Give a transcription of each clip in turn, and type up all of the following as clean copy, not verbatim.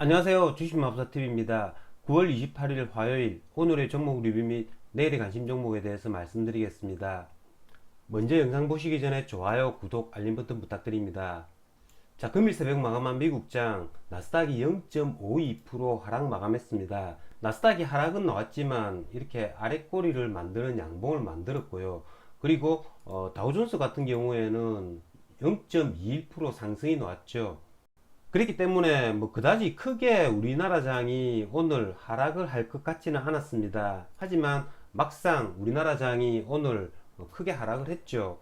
안녕하세요. 주식마법사TV입니다. 9월 28일 화요일 오늘의 종목 리뷰 및 내일의 관심 종목에 대해서 말씀드리겠습니다. 먼저 영상 보시기 전에 좋아요, 구독, 알림 버튼 부탁드립니다. 자, 금일 새벽 마감한 미국장 나스닥이 0.52% 하락 마감했습니다. 나스닥이 하락은 나왔지만 이렇게 아랫꼬리를 만드는 양봉을 만들었고요. 그리고 다우존스 같은 경우에는 0.21% 상승이 나왔죠. 그렇기 때문에 뭐 그다지 크게 우리나라 장이 오늘 하락을 할 것 같지는 않았습니다. 하지만 막상 우리나라 장이 오늘 크게 하락을 했죠.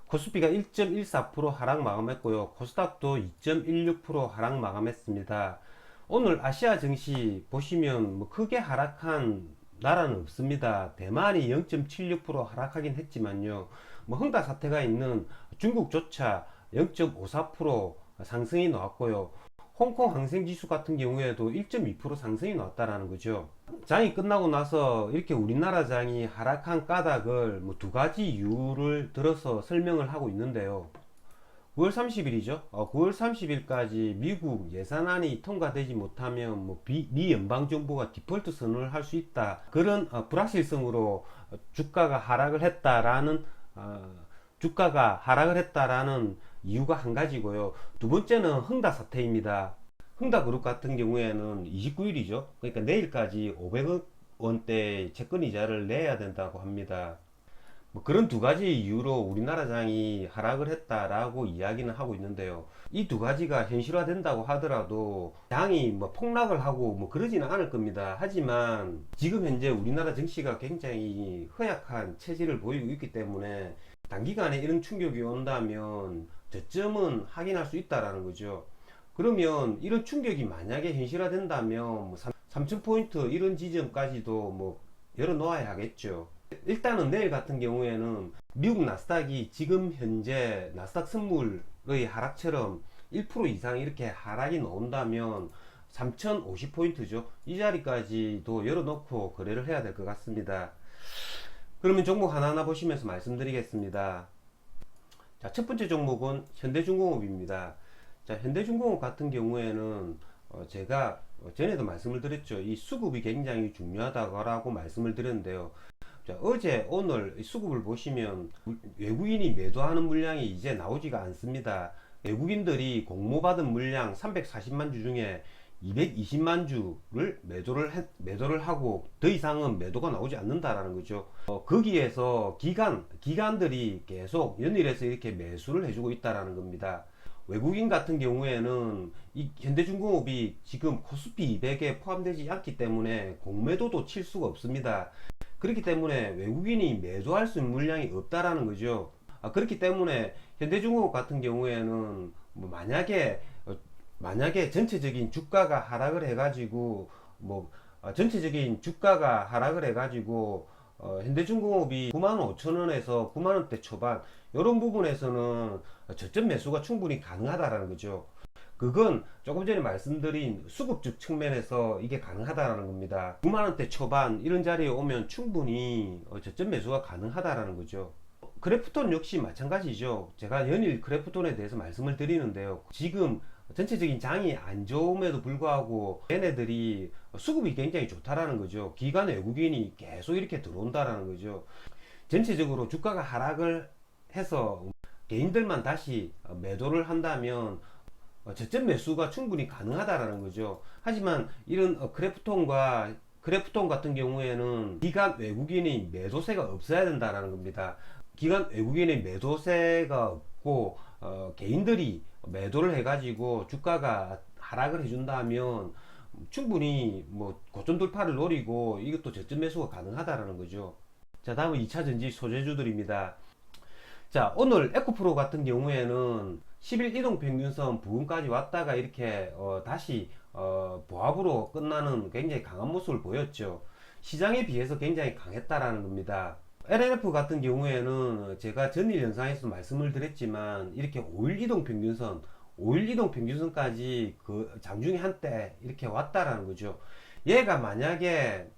코스피가 1.14% 하락 마감했고요. 코스닥도 2.16% 하락 마감했습니다. 오늘 아시아 증시 보시면 뭐 크게 하락한 나라는 없습니다. 대만이 0.76% 하락하긴 했지만요. 뭐 흥다 사태가 있는 중국조차 0.54% 상승이 나왔고요. 홍콩 항생지수 같은 경우에도 1.2% 상승이 나왔다라는 거죠. 장이 끝나고 나서 이렇게 우리나라 장이 하락한 까닭을 뭐 두 가지 이유를 들어서 설명을 하고 있는데요. 9월 30일이죠. 9월 30일까지 미국 예산안이 통과되지 못하면 미 연방정부가 디폴트 선언을 할 수 있다. 그런 불확실성으로 주가가 하락을 했다라는 이유가 한 가지고요. 두 번째는 흥다 사태입니다. 흥다 그룹 같은 경우에는 29일이죠. 그러니까 내일까지 500억 원대 채권 이자를 내야 된다고 합니다. 뭐 그런 두 가지 이유로 우리나라 장이 하락을 했다라고 이야기는 하고 있는데요. 이 두 가지가 현실화된다고 하더라도 장이 뭐 폭락을 하고 뭐 그러지는 않을 겁니다. 하지만 지금 현재 우리나라 증시가 굉장히 허약한 체질을 보이고 있기 때문에 단기간에 이런 충격이 온다면 저점은 확인할 수 있다라는 거죠. 그러면 이런 충격이 만약에 현실화된다면 뭐 3000포인트 이런 지점까지도 뭐 열어놓아야 하겠죠. 일단은 내일 같은 경우에는 미국 나스닥이 지금 현재 나스닥 선물의 하락처럼 1% 이상 이렇게 하락이 나온다면 3050포인트죠. 이 자리까지도 열어놓고 거래를 해야 될 것 같습니다. 그러면 종목 하나하나 보시면서 말씀드리겠습니다. 자, 첫 번째 종목은 현대중공업입니다. 자, 현대중공업 같은 경우에는 제가 전에도 말씀을 드렸죠. 이 수급이 굉장히 중요하다고 말씀을 드렸는데요. 자, 어제 오늘 수급을 보시면 외국인이 매도하는 물량이 이제 나오지가 않습니다. 외국인들이 공모받은 물량 340만 주 중에 220만 주를 매도를 하고 더 이상은 매도가 나오지 않는다라는 거죠. 거기에서 기관들이 계속 연일해서 이렇게 매수를 해주고 있다라는 겁니다. 외국인 같은 경우에는 이 현대중공업이 지금 코스피 200에 포함되지 않기 때문에 공매도도 칠 수가 없습니다. 그렇기 때문에 외국인이 매도할 수 있는 물량이 없다라는 거죠. 그렇기 때문에 현대중공업 같은 경우에는 뭐 만약에 전체적인 주가가 하락을 해가지고 전체적인 주가가 하락을 해가지고 현대중공업이 95,000원에서 9만원대 초반 이런 부분에서는 저점 매수가 충분히 가능하다라는 거죠. 그건 조금 전에 말씀드린 수급적 측면에서 이게 가능하다라는 겁니다. 9만원대 초반 이런 자리에 오면 충분히 저점 매수가 가능하다라는 거죠. 그래프톤 역시 마찬가지죠. 제가 연일 그래프톤에 대해서 말씀을 드리는데요. 지금 전체적인 장이 안 좋음에도 불구하고 얘네들이 수급이 굉장히 좋다라는 거죠. 기관 외국인이 계속 이렇게 들어온다라는 거죠. 전체적으로 주가가 하락을 해서 개인들만 다시 매도를 한다면 저점 매수가 충분히 가능하다라는 거죠. 하지만 이런 그래프톤 같은 경우에는 기관 외국인이 매도세가 없어야 된다라는 겁니다. 기관 외국인의 매도세가 없고 개인들이 매도를 해가지고 주가가 하락을 해준다면 충분히 뭐 고점 돌파를 노리고 이것도 저점 매수가 가능하다라는 거죠. 자, 다음은 2차 전지 소재주들입니다. 자, 오늘 에코프로 같은 경우에는 10일 이동평균선 부근까지 왔다가 이렇게 다시 보합으로 끝나는 굉장히 강한 모습을 보였죠. 시장에 비해서 굉장히 강했다라는 겁니다. LNF 같은 경우에는 제가 전일 영상에서 말씀을 드렸지만 이렇게 5일 이동 평균선까지 그 장중에 한때 이렇게 왔다라는 거죠. 얘가 만약에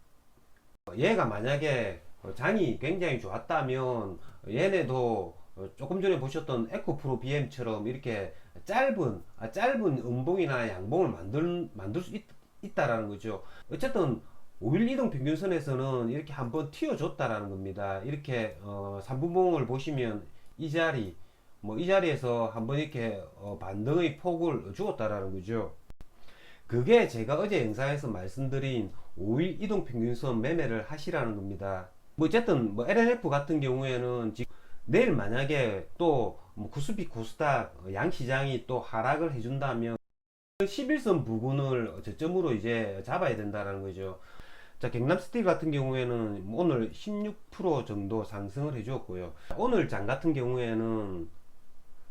장이 굉장히 좋았다면 얘네도 조금 전에 보셨던 에코프로 BM처럼 이렇게 짧은 음봉이나 양봉을 만들 수 있다라는 거죠. 어쨌든 5일 이동 평균선에서는 이렇게 한번 튀어줬다라는 겁니다. 이렇게 3분봉을 보시면 이 자리, 이 자리에서 한번 이렇게 반등의 폭을 주었다라는 거죠. 그게 제가 어제 영상에서 말씀드린 5일 이동 평균선 매매를 하시라는 겁니다. 어쨌든 LNF 같은 경우에는 지금 내일 만약에 또뭐 코스피 코스닥 양시장이 또 하락을 해준다면 11선 부근을 저점으로 이제 잡아야 된다라는 거죠. 자, 경남스틸 같은 경우에는 오늘 16% 정도 상승을 해주었고요. 오늘 장 같은 경우에는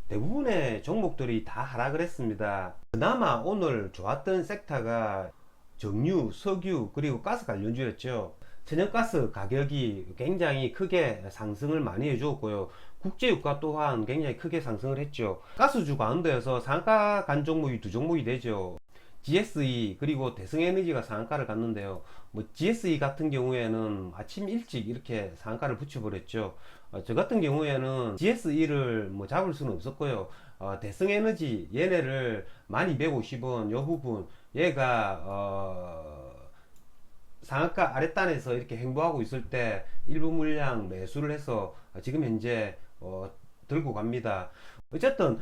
대부분의 종목들이 다 하락을 했습니다. 그나마 오늘 좋았던 섹터가 정유, 석유, 그리고 가스 관련주였죠. 천연가스 가격이 굉장히 크게 상승을 많이 해주었고요. 국제유가 또한 굉장히 크게 상승을 했죠. 가스주 가운데에서 상한가 간 종목이 두 종목이 되죠. GSE 그리고 대성에너지가 상한가를 갔는데요. GSE 같은 경우에는 아침 일찍 이렇게 상한가를 붙여버렸죠. 저 같은 경우에는 GSE를 잡을 수는 없었고요. 대성에너지 얘네를 1250원 요 부분 얘가 상한가 아랫단에서 이렇게 행보하고 있을 때 일부 물량 매수를 해서 지금 현재 들고 갑니다. 어쨌든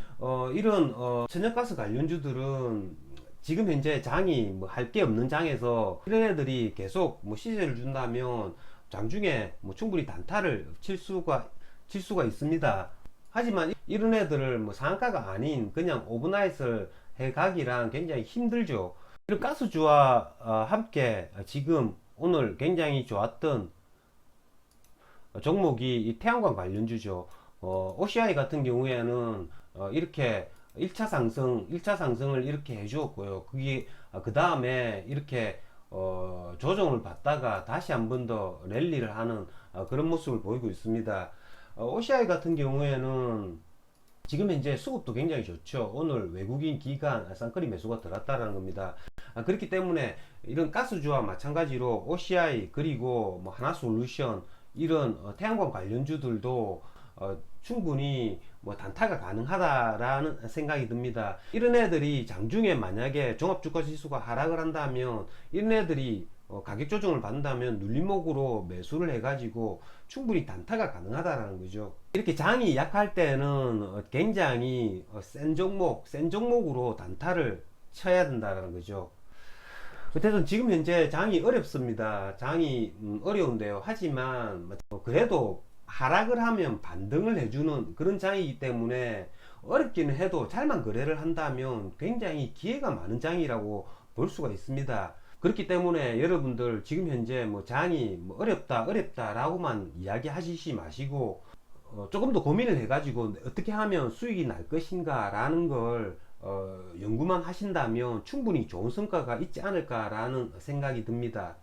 이런 천연가스 관련주들은 지금 현재 장이 할 게 없는 장에서 이런 애들이 계속 시세를 준다면 장중에 충분히 단타를 칠 수가 있습니다. 하지만 이런 애들을 상한가가 아닌 그냥 오버나잇을 해가기랑 굉장히 힘들죠. 이런 가스주와 함께 지금 오늘 굉장히 좋았던 종목이 이 태양광 관련주죠. OCI 같은 경우에는 이렇게 1차 상승을 이렇게 해주었고요. 그게 그 다음에 이렇게 조정을 받다가 다시 한 번 더 랠리를 하는 그런 모습을 보이고 있습니다. OCI 같은 경우에는 지금 현재 수급도 굉장히 좋죠. 오늘 외국인 기관 쌍끌이 매수가 들어왔다는 겁니다. 그렇기 때문에 이런 가스주와 마찬가지로 OCI 그리고 하나솔루션 이런 태양광 관련주들도 충분히 단타가 가능하다라는 생각이 듭니다. 이런 애들이 장중에 만약에 종합주가지수가 하락을 한다면 이런 애들이 가격 조정을 받는다면 눌림목으로 매수를 해가지고 충분히 단타가 가능하다라는 거죠. 이렇게 장이 약할 때는 굉장히 센 종목으로 단타를 쳐야 된다는 거죠. 어쨌든 지금 현재 장이 어렵습니다. 장이 어려운데요. 하지만 그래도 하락을 하면 반등을 해주는 그런 장이기 때문에 어렵기는 해도 잘만 거래를 한다면 굉장히 기회가 많은 장이라고 볼 수가 있습니다. 그렇기 때문에 여러분들 지금 현재 장이 어렵다라고만 이야기하시지 마시고 조금 더 고민을 해가지고 어떻게 하면 수익이 날 것인가 라는 걸 연구만 하신다면 충분히 좋은 성과가 있지 않을까 라는 생각이 듭니다.